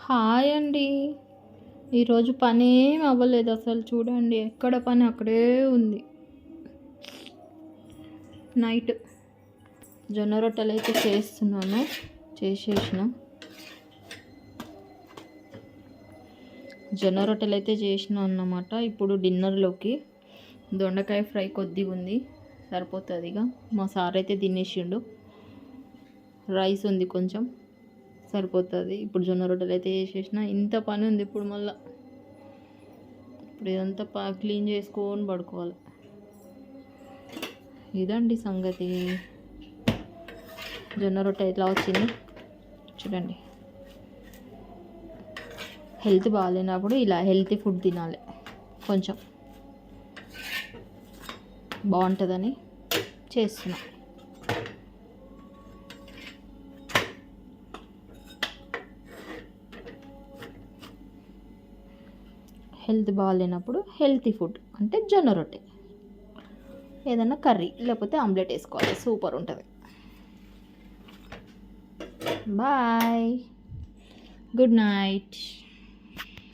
Hi అండి. ఈరోజు పని ఏం అవ్వలేదు అసలు. చూడండి, ఎక్కడ పని అక్కడే ఉంది. నైట్ జొన్న రొట్టెలు అయితే చేస్తున్నాను. చేసేసిన జొన్న రొట్టెలు అయితే చేసిన అన్నమాట. ఇప్పుడు డిన్నర్లోకి దొండకాయ ఫ్రై కొద్దిగా ఉంది, సరిపోతుంది. ఇక మా సార్ అయితే తినేసిండు. రైస్ ఉంది కొంచెం, సరిపోతుంది. ఇప్పుడు జొన్న రొట్టెలు అయితే చేసేసిన. ఇంత పని ఉంది ఇప్పుడు. మళ్ళీ ఇప్పుడు ఇదంతా క్లీన్ చేసుకొని పడుకోవాలి. ఇదండి సంగతి. జొన్న రొట్టె ఎట్లా వచ్చింది చూడండి. హెల్త్ బాగాలేనప్పుడు ఇలా హెల్తీ ఫుడ్ తినాలి, కొంచెం బాగుంటుందని చేస్తున్నా. హెల్త్ బాగాలేనప్పుడు హెల్తీ ఫుడ్ అంటే జొన్న రొట్టె, ఏదన్నా కర్రీ లేకపోతే ఆమ్లెట్ వేసుకోవాలి, సూపర్ ఉంటుంది. Bye, good night.